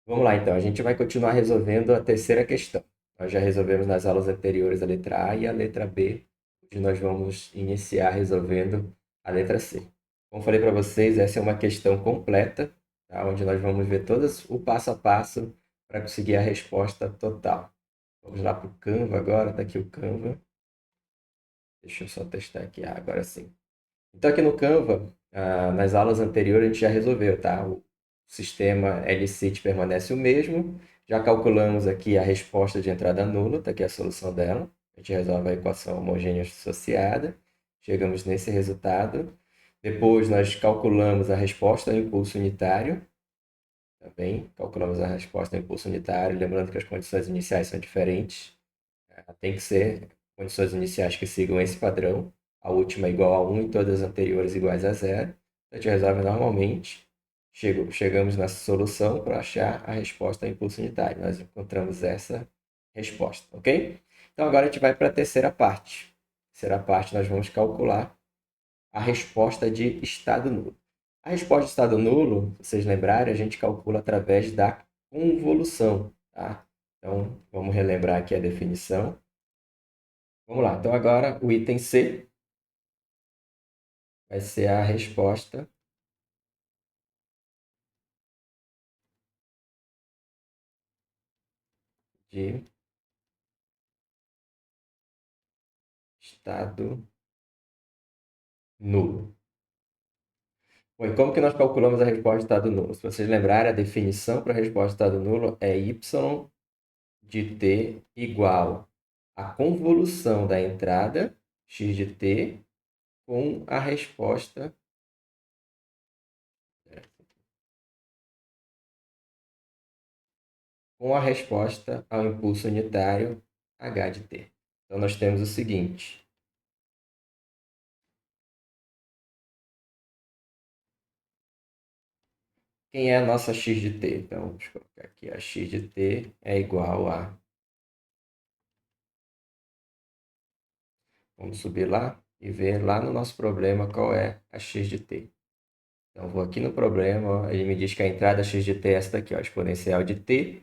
Vamos lá, então. A gente vai continuar resolvendo a terceira questão. Nós já resolvemos nas aulas anteriores a letra A e a letra B. Hoje nós vamos iniciar resolvendo a letra C. Como falei para vocês, essa é uma questão completa, tá? Onde nós vamos ver todas o passo a passo para conseguir a resposta total. Vamos lá para o Canva agora. Está aqui o Canva. Deixa eu só testar aqui. Agora sim. Então, aqui no Canva, nas aulas anteriores, a gente já resolveu, tá? O sistema LCIT permanece o mesmo. Já calculamos aqui a resposta de entrada nula, está aqui a solução dela. A gente resolve a equação homogênea associada. Chegamos nesse resultado. Depois, nós calculamos a resposta ao impulso unitário. Também calculamos a resposta ao impulso unitário. Lembrando que as condições iniciais são diferentes. Tem que ser condições iniciais que sigam esse padrão. A última é igual a 1 e todas as anteriores iguais a zero. A gente resolve normalmente. Chegamos na solução para achar a resposta ao impulso unitário. Nós encontramos essa resposta, ok? Então agora a gente vai para a terceira parte. Terceira parte nós vamos calcular a resposta de estado nulo. A resposta de estado nulo, se vocês lembrarem, a gente calcula através da convolução, tá? Então vamos relembrar aqui a definição. Vamos lá, então agora o item C vai ser a resposta de estado nulo. Bom, e como que nós calculamos a resposta de estado nulo? Se vocês lembrarem, a definição para a resposta de estado nulo é y de t igual à convolução da entrada, x de t, com a resposta ao impulso unitário h de t. Então, nós temos o seguinte. Quem é a nossa x de t? Então, vamos colocar aqui, a x de t é igual a... Vamos subir lá e ver lá no nosso problema qual é a x de t. Então, vou aqui no problema, ó, ele me diz que a entrada x de t é essa daqui, ó, exponencial de t,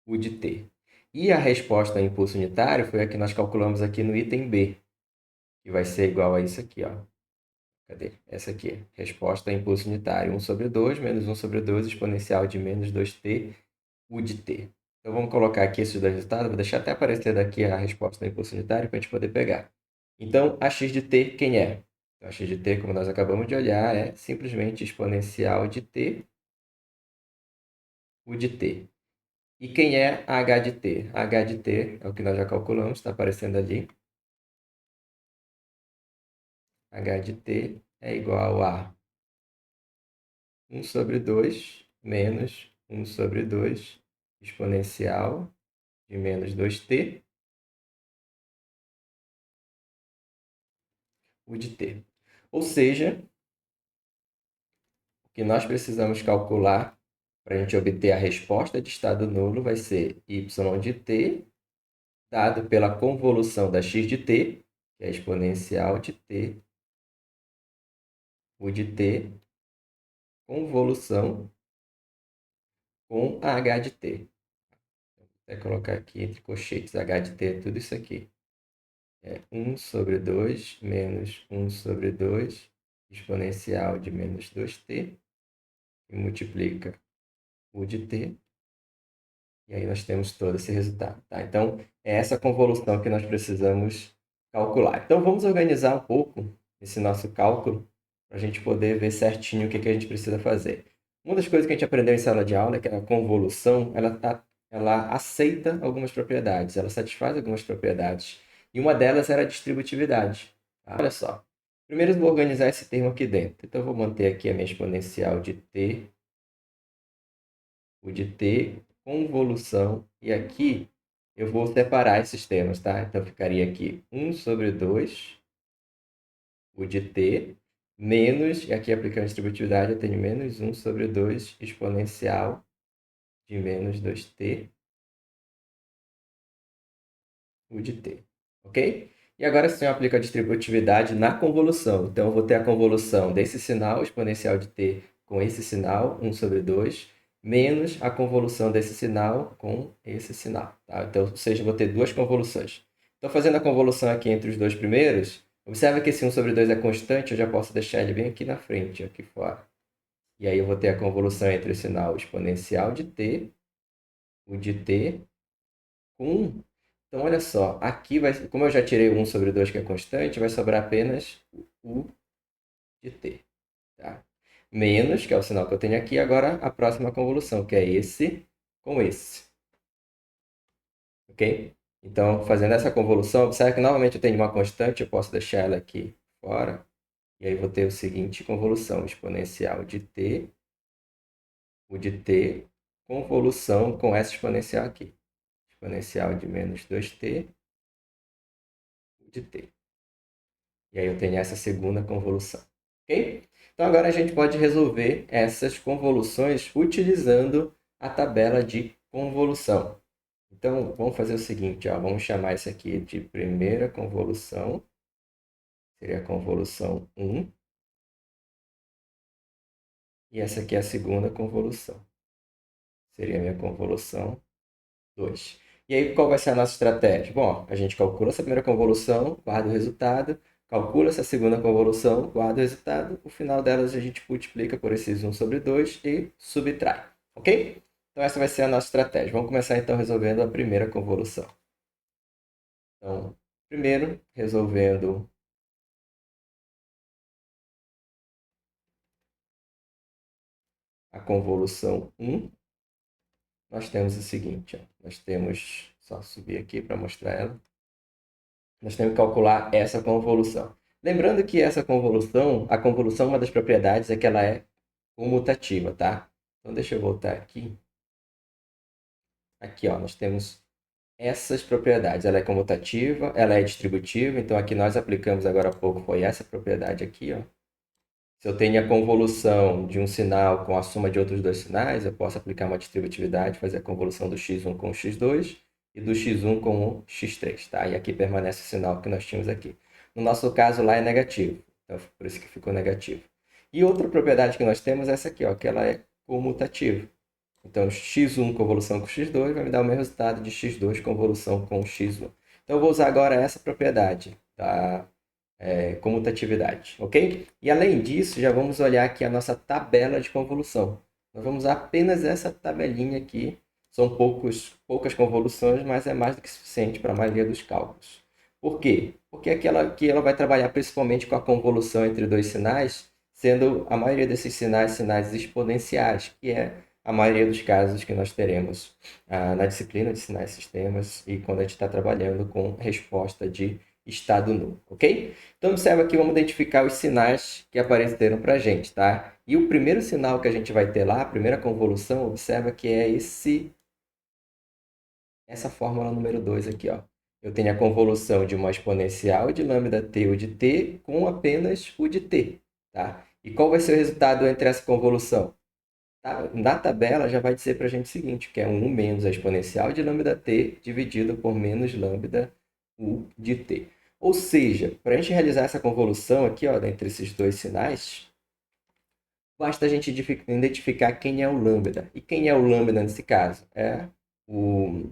u de t. E a resposta ao impulso unitário foi a que nós calculamos aqui no item B, que vai ser igual a isso aqui, ó. Cadê? Essa aqui, resposta ao impulso unitário, 1 sobre 2 menos 1 sobre 2 exponencial de menos 2t, u de t. Então, vamos colocar aqui esses dois resultados, vou deixar até aparecer daqui a resposta do impulso unitário para a gente poder pegar. Então, a x de t, quem é? Então, a x de t, como nós acabamos de olhar, é simplesmente exponencial de t, u de t. E quem é a h de t? A h de t é o que nós já calculamos, está aparecendo ali. H de t é igual a 1 sobre 2 menos 1 sobre 2 exponencial de menos 2t, u de t. Ou seja, o que nós precisamos calcular para a gente obter a resposta de estado nulo vai ser y de t, dado pela convolução da x de t, que é exponencial de t, u de t, convolução com a h de t. Vou colocar aqui entre colchetes, h de t é tudo isso aqui. É 1 sobre 2 menos 1 sobre 2 exponencial de menos 2t, e multiplica u de t, e aí nós temos todo esse resultado. Tá? Então, é essa convolução que nós precisamos calcular. Então, vamos organizar um pouco esse nosso cálculo para a gente poder ver certinho o que a gente precisa fazer. Uma das coisas que a gente aprendeu em sala de aula é que a convolução ela aceita algumas propriedades, ela satisfaz algumas propriedades. E uma delas era a distributividade. Tá? Olha só. Primeiro eu vou organizar esse termo aqui dentro. Então, eu vou manter aqui a minha exponencial de t, o de t, convolução, e aqui eu vou separar esses termos, tá? Então, ficaria aqui 1 sobre 2, o de t, menos, e aqui aplicando a distributividade, eu tenho menos 1 sobre 2 exponencial de menos 2t, o de t, ok? E agora sim eu aplico a distributividade na convolução. Então, eu vou ter a convolução desse sinal, exponencial de t, com esse sinal, 1 sobre 2, menos a convolução desse sinal com esse sinal. Tá? Então, ou seja, eu vou ter duas convoluções. Estou fazendo a convolução aqui entre os dois primeiros. Observa que esse 1/2 é constante, eu já posso deixar ele bem aqui na frente, aqui fora. E aí eu vou ter a convolução entre o sinal exponencial de t, o de t, com 1. Então, olha só, aqui vai, como eu já tirei o 1/2 que é constante, vai sobrar apenas o u de t. Tá? Menos, que é o sinal que eu tenho aqui, agora a próxima convolução, que é esse com esse. Ok? Então, fazendo essa convolução, observe que novamente eu tenho uma constante, eu posso deixar ela aqui fora. E aí vou ter o seguinte convolução exponencial de t, o de t, convolução com essa exponencial aqui. Exponencial de menos 2t, o de t. E aí eu tenho essa segunda convolução. Ok? Então agora a gente pode resolver essas convoluções utilizando a tabela de convolução. Então vamos fazer o seguinte, ó, vamos chamar isso aqui de primeira convolução, seria a convolução 1, e essa aqui é a segunda convolução, seria a minha convolução 2. E aí, qual vai ser a nossa estratégia? Bom, a gente calcula essa primeira convolução, guarda o resultado, calcula essa segunda convolução, guarda o resultado, o final delas a gente multiplica por esses 1/2 e subtrai, ok? Então, essa vai ser a nossa estratégia. Vamos começar, então, resolvendo a primeira convolução. Então, primeiro, resolvendo a convolução 1, nós temos o seguinte, ó, nós temos, só subir aqui para mostrar ela, nós temos que calcular essa convolução. Lembrando que essa convolução, a convolução, uma das propriedades é que ela é comutativa, tá? Então, deixa eu voltar aqui. Aqui, ó, nós temos essas propriedades. Ela é comutativa, ela é distributiva. Então, aqui nós aplicamos agora há pouco, foi essa propriedade aqui, ó. Se eu tenho a convolução de um sinal com a soma de outros dois sinais, eu posso aplicar uma distributividade, fazer a convolução do x1 com o x2 e do x1 com o x3, tá? E aqui permanece o sinal que nós tínhamos aqui. No nosso caso, lá é negativo, então por isso que ficou negativo. E outra propriedade que nós temos é essa aqui, ó, que ela é comutativa. Então, x1 convolução com x2 vai me dar o mesmo resultado de x2 convolução com x1. Então, eu vou usar agora essa propriedade da comutatividade, ok? E além disso, já vamos olhar aqui a nossa tabela de convolução. Nós vamos usar apenas essa tabelinha aqui. São poucas convoluções, mas é mais do que suficiente para a maioria dos cálculos. Por quê? Porque aqui ela vai trabalhar principalmente com a convolução entre dois sinais, sendo a maioria desses sinais sinais exponenciais, que é a maioria dos casos que nós teremos na disciplina de sinais e sistemas e quando a gente está trabalhando com resposta de estado nulo, ok? Então, observa aqui, vamos identificar os sinais que apareceram para a gente, tá? E o primeiro sinal que a gente vai ter lá, a primeira convolução, observa que é essa fórmula número 2 aqui, ó. Eu tenho a convolução de uma exponencial de lambda t ou de t com apenas o de t, tá? E qual vai ser o resultado entre essa convolução? Tá? Na tabela já vai dizer para a gente o seguinte, que é 1 menos a exponencial de lambda t dividido por menos lambda u de t. Ou seja, para a gente realizar essa convolução aqui, ó, entre esses dois sinais, basta a gente identificar quem é o lambda. E quem é o lambda nesse caso? É o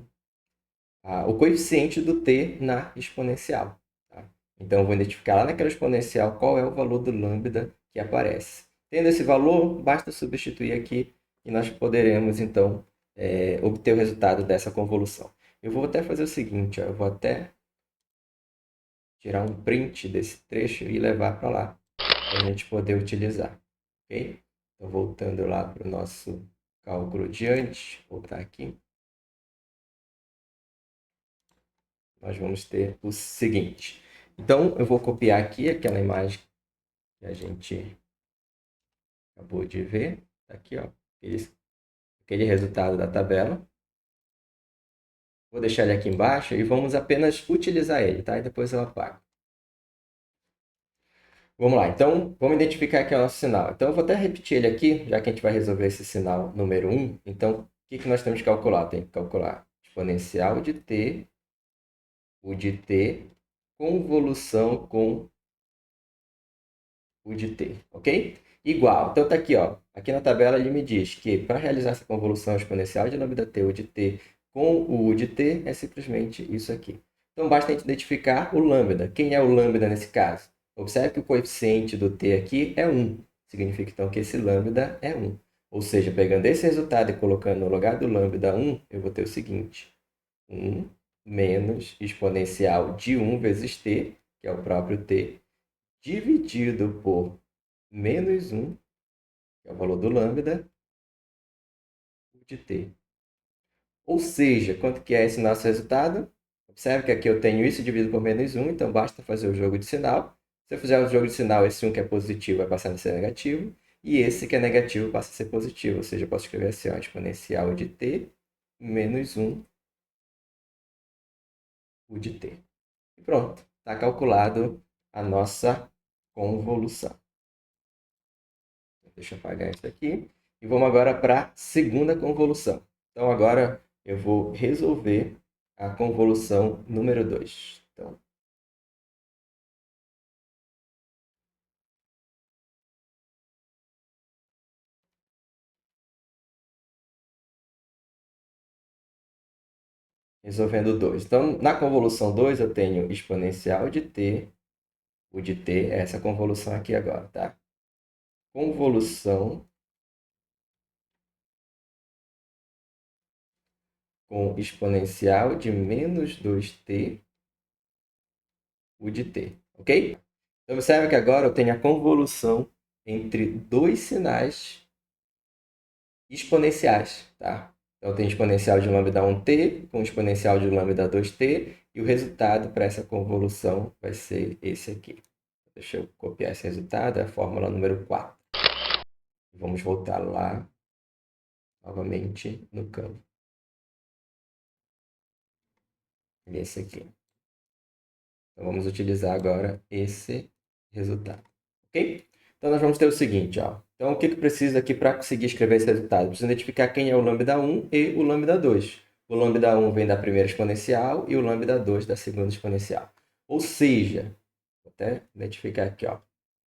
coeficiente do t na exponencial. Tá? Então, eu vou identificar lá naquela exponencial qual é o valor do lambda que aparece. Tendo esse valor, basta substituir aqui e nós poderemos, então, obter o resultado dessa convolução. Eu vou até fazer o seguinte, ó, eu vou até tirar um print desse trecho e levar para lá, para a gente poder utilizar. Ok? Então, voltando lá para o nosso cálculo de antes, voltar aqui. Nós vamos ter o seguinte. Então, eu vou copiar aqui aquela imagem que a gente acabou de ver. Aqui, ó, aquele resultado da tabela. Vou deixar ele aqui embaixo e vamos apenas utilizar ele, tá? E depois eu apago. Vamos lá, então, vamos identificar aqui o nosso sinal. Então, eu vou até repetir ele aqui, já que a gente vai resolver esse sinal número 1. Então, o que nós temos que calcular? Tem que calcular exponencial de t, o de t, convolução com o de t, ok? igual. Então, tá aqui, ó. Aqui na tabela ele me diz que para realizar essa convolução exponencial de lambda t, u de t com o u de t, é simplesmente isso aqui. Então, basta a gente identificar o lambda. Quem é o lambda nesse caso? Observe que o coeficiente do t aqui é 1. Significa, então, que esse lambda é 1. Ou seja, pegando esse resultado e colocando no lugar do lambda 1, eu vou ter o seguinte. 1 menos exponencial de 1 vezes t, que é o próprio t, dividido por menos 1, que é o valor do lambda, de t. Ou seja, quanto que é esse nosso resultado? Observe que aqui eu tenho isso dividido por menos 1, então basta fazer o jogo de sinal. Se eu fizer o jogo de sinal, esse 1 que é positivo vai passar a ser negativo, e esse que é negativo passa a ser positivo. Ou seja, eu posso escrever assim, ó, exponencial de t menos 1, o de t. E pronto, está calculado a nossa convolução. Deixa eu apagar isso aqui. E vamos agora para a segunda convolução. Então, agora eu vou resolver a convolução número 2. Então, resolvendo 2. Então, na convolução 2, eu tenho exponencial de t, o de t é essa convolução aqui agora, tá? Convolução com exponencial de menos 2t, o de t, ok? Então, observe que agora eu tenho a convolução entre dois sinais exponenciais, tá? Então, tem exponencial de lambda 1t com exponencial de lambda 2t, e o resultado para essa convolução vai ser esse aqui. Deixa eu copiar esse resultado, é a fórmula número 4. Vamos voltar lá, novamente, no campo. Esse aqui. Então, vamos utilizar agora esse resultado, ok? Então, nós vamos ter o seguinte, ó. Então, o que precisa aqui para conseguir escrever esse resultado? Precisa identificar quem é o lambda 1 e o lambda 2. O lambda 1 vem da primeira exponencial e o lambda 2 da segunda exponencial. Ou seja, vou até identificar aqui, ó.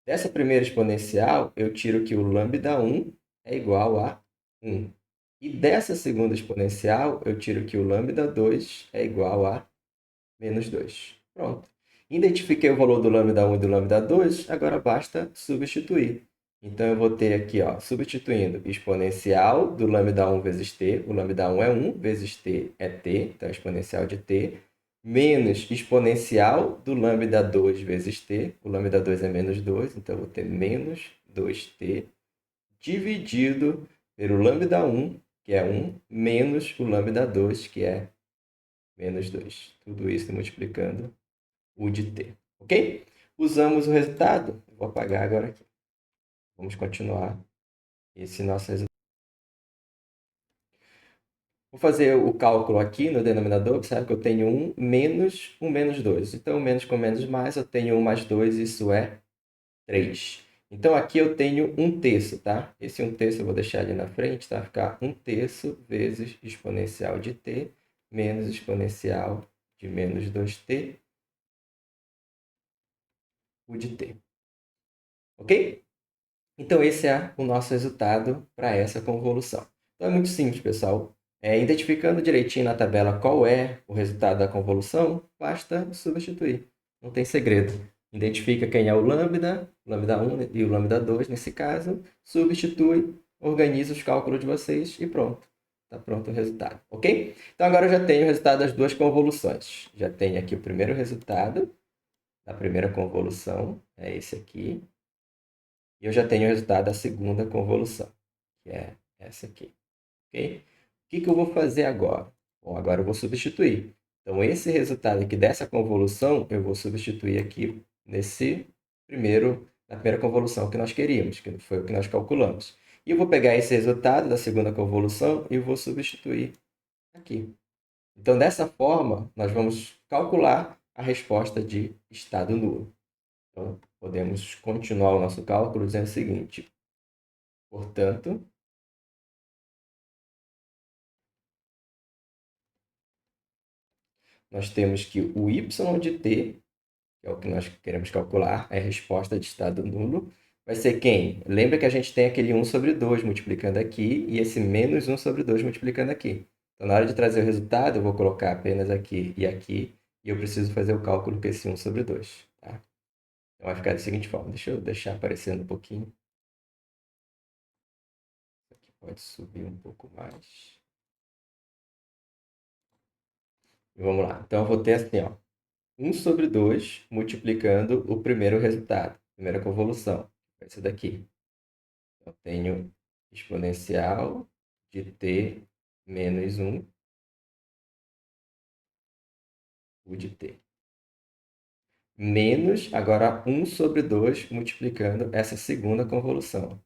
Dessa primeira exponencial, eu tiro que o lambda 1 é igual a 1. E dessa segunda exponencial, eu tiro que o lambda 2 é igual a menos 2. Pronto. Identifiquei o valor do lambda 1 e do lambda 2, agora basta substituir. Então, eu vou ter aqui, ó, substituindo exponencial do lambda 1 vezes t, o lambda 1 é 1, vezes t é t, então exponencial de t, menos exponencial do lambda 2 vezes t, o lambda 2 é menos 2, então eu vou ter menos 2t, dividido pelo lambda 1, que é 1, menos o lambda 2, que é menos 2. Tudo isso multiplicando o de t, ok? Usamos o resultado. Vou apagar agora aqui. Vamos continuar esse nosso resultado. Vou fazer o cálculo aqui no denominador. Observe que eu tenho 1 menos 2. Então, menos com menos mais, eu tenho 1 mais 2, isso é 3. Então, aqui eu tenho 1/3, tá? Esse 1/3 eu vou deixar ali na frente, tá? Vai ficar 1/3 vezes exponencial de t menos exponencial de menos 2t, o de t. Ok? Então, esse é o nosso resultado para essa convolução. Então, é muito simples, pessoal. Identificando direitinho na tabela qual é o resultado da convolução, basta substituir. Não tem segredo. Identifica quem é o lambda 1 e o lambda 2 nesse caso, substitui, organiza os cálculos de vocês e pronto. Está pronto o resultado, ok? Então, agora eu já tenho o resultado das duas convoluções. Já tenho aqui o primeiro resultado da primeira convolução, é esse aqui. E eu já tenho o resultado da segunda convolução, que é essa aqui. Ok? O que eu vou fazer agora? Bom, agora eu vou substituir. Então, esse resultado aqui dessa convolução, eu vou substituir aqui na primeira convolução que nós queríamos, que foi o que nós calculamos. E eu vou pegar esse resultado da segunda convolução e vou substituir aqui. Então, dessa forma, nós vamos calcular a resposta de estado nulo. Então, podemos continuar o nosso cálculo dizendo o seguinte: portanto, nós temos que o y de t, que é o que nós queremos calcular, é a resposta de estado nulo, vai ser quem? Lembra que a gente tem aquele 1/2 multiplicando aqui e esse menos 1/2 multiplicando aqui. Então, na hora de trazer o resultado, eu vou colocar apenas aqui, e eu preciso fazer o cálculo com esse 1/2, tá? Então, vai ficar da seguinte forma. Deixa eu deixar aparecendo um pouquinho. Aqui pode subir um pouco mais. E vamos lá. Então, eu vou ter assim, ó, 1/2 multiplicando o primeiro resultado, primeira convolução. Vai ser daqui. Eu tenho exponencial de t menos 1, o de t. Menos, agora 1/2 multiplicando essa segunda convolução,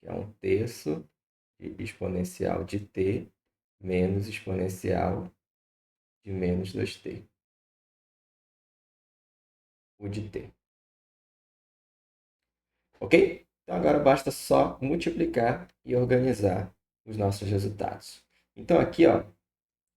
que é 1/3 de exponencial de t menos exponencial de menos 2t, o de t. Ok? Então agora basta só multiplicar e organizar os nossos resultados. Então aqui, ó,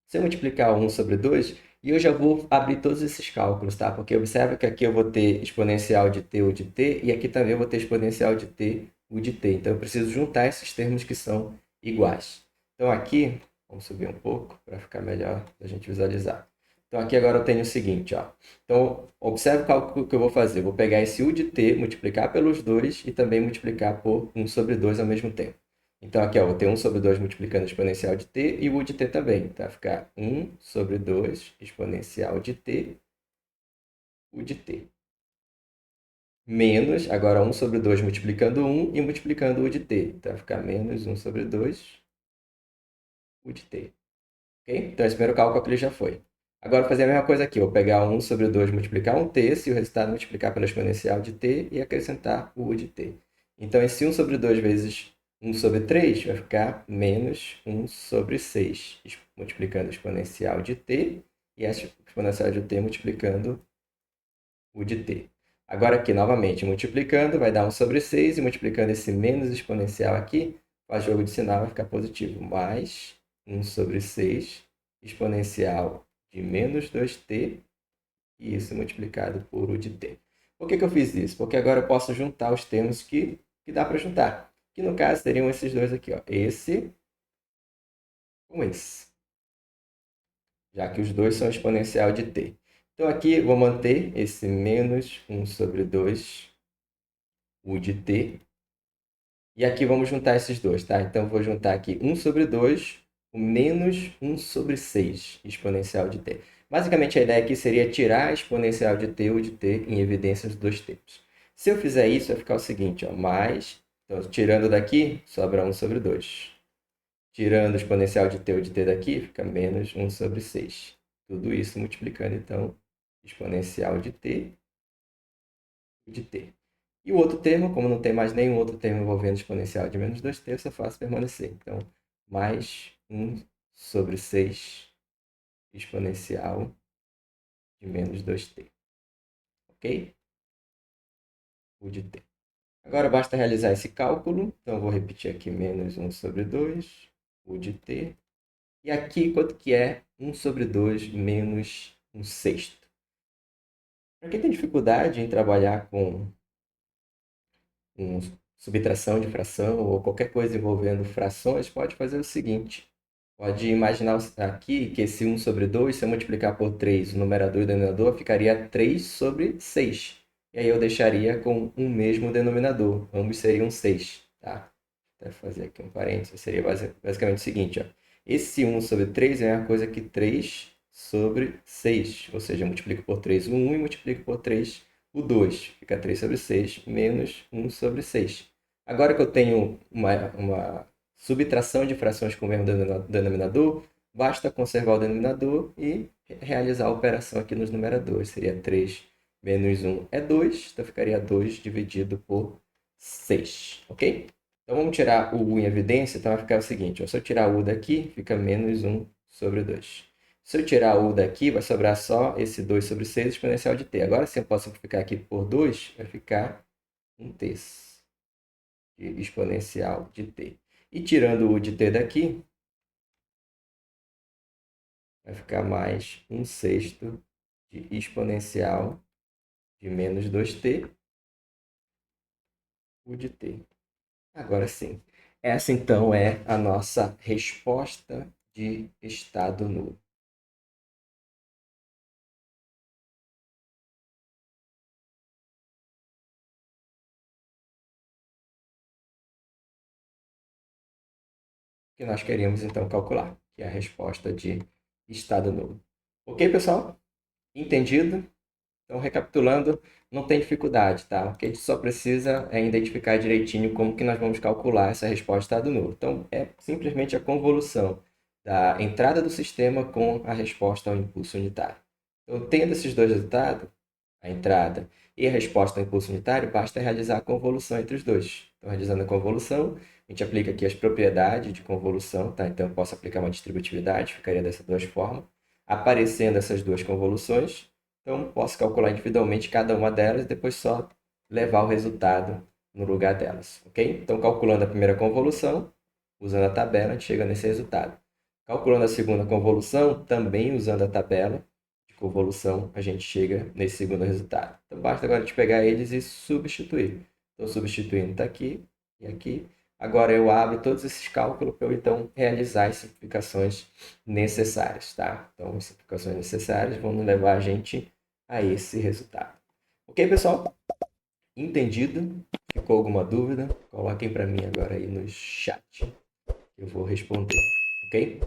se eu multiplicar 1/2, e eu já vou abrir todos esses cálculos, tá? Porque observa que aqui eu vou ter exponencial de t, u de t, e aqui também eu vou ter exponencial de t, u de t. Então eu preciso juntar esses termos que são iguais. Então aqui, vamos subir um pouco para ficar melhor a gente visualizar. Então aqui agora eu tenho o seguinte, ó. Então observe o cálculo que eu vou fazer. Eu vou pegar esse u de t, multiplicar pelos 2 e também multiplicar por 1/2 ao mesmo tempo. Então, aqui, ó, vou ter 1/2 multiplicando o exponencial de t e o de t também. Então, vai ficar 1/2 exponencial de t, o de t. Menos, agora 1/2 multiplicando 1 e multiplicando o de t. Então, vai ficar menos 1/2 o de t. Ok? Então, esse primeiro cálculo aqui já foi. Agora, vou fazer a mesma coisa aqui. Eu vou pegar 1/2 multiplicar 1t, e o resultado multiplicar pela exponencial de t e acrescentar o u de t. Então, esse 1/2 vezes 1/3 vai ficar menos 1/6, multiplicando a exponencial de t e a exponencial de t multiplicando o de t. Agora aqui, novamente, multiplicando, vai dar 1/6 e multiplicando esse menos exponencial aqui, faz jogo de sinal, vai ficar positivo. Mais 1/6 exponencial de menos 2t, e isso multiplicado por u de t. Por que eu fiz isso? Porque agora eu posso juntar os termos que dá para juntar. Que no caso seriam esses dois aqui, ó. Esse com esse. Já que os dois são exponencial de t. Então aqui eu vou manter esse menos 1/2 u de t. E aqui vamos juntar esses dois, tá? Então, eu vou juntar aqui 1/2, o menos 1/6 exponencial de t. Basicamente, a ideia aqui seria tirar a exponencial de t ou de t em evidências dos dois termos. Se eu fizer isso, vai ficar o seguinte, ó, mais... Então, tirando daqui, sobra 1/2. Tirando o exponencial de t ou de t daqui, fica menos 1/6. Tudo isso multiplicando, então, exponencial de t de t. E o outro termo, como não tem mais nenhum outro termo envolvendo exponencial de menos 2t, eu só faço permanecer. Então, mais 1/6 exponencial de menos 2t. Ok? O de t. Agora basta realizar esse cálculo. Então, eu vou repetir aqui menos 1/2, o de t. E aqui, quanto que é 1/2 menos 1/6? Para quem tem dificuldade em trabalhar com subtração de fração ou qualquer coisa envolvendo frações, pode fazer o seguinte. Pode imaginar aqui que esse 1/2, se eu multiplicar por 3, o numerador e o denominador, ficaria 3/6. E aí eu deixaria com um mesmo denominador. Ambos seriam 6. Tá? Vou fazer aqui um parênteses. Seria basicamente o seguinte. Ó. Esse 1/3 é a mesma coisa que 3/6. Ou seja, eu multiplico por 3 o 1 e multiplico por 3 o 2. Fica 3/6 menos 1/6. Agora que eu tenho uma subtração de frações com o mesmo denominador, basta conservar o denominador e realizar a operação aqui nos numeradores. Seria 3 menos 1 é 2, então ficaria 2 dividido por 6, ok? Então vamos tirar o u em evidência, então vai ficar o seguinte, ó, se eu tirar o u daqui, fica menos 1/2. Se eu tirar o u daqui, vai sobrar só esse 2/6 exponencial de t. Agora, se eu posso simplificar aqui por 2, vai ficar 1/3 de exponencial de t. E tirando o de t daqui, vai ficar mais 1/6 de exponencial de menos 2t. o de t. Agora sim. Essa então é a nossa resposta de estado nulo. Que nós queríamos então calcular, que é a resposta de estado nulo. Ok, pessoal? Entendido? Então, recapitulando, não tem dificuldade, tá? O que a gente só precisa é identificar direitinho como que nós vamos calcular essa resposta de estado nulo. Então, é simplesmente a convolução da entrada do sistema com a resposta ao impulso unitário. Então, tendo esses dois resultados, a entrada e a resposta ao impulso unitário, basta realizar a convolução entre os dois. Então, realizando a convolução, a gente aplica aqui as propriedades de convolução, tá? Então, eu posso aplicar uma distributividade, ficaria dessas duas formas. Aparecendo essas duas convoluções, então posso calcular individualmente cada uma delas e depois só levar o resultado no lugar delas, ok? Então, calculando a primeira convolução, usando a tabela, a gente chega nesse resultado. Calculando a segunda convolução, também usando a tabela de convolução, a gente chega nesse segundo resultado. Então, basta agora a gente pegar eles e substituir. Então, substituindo está aqui e aqui. Agora eu abro todos esses cálculos para eu, então, realizar as simplificações necessárias, tá? Então, as simplificações necessárias vão levar a gente a esse resultado. Ok, pessoal? Entendido? Ficou alguma dúvida? Coloquem para mim agora aí no chat. Eu vou responder, ok?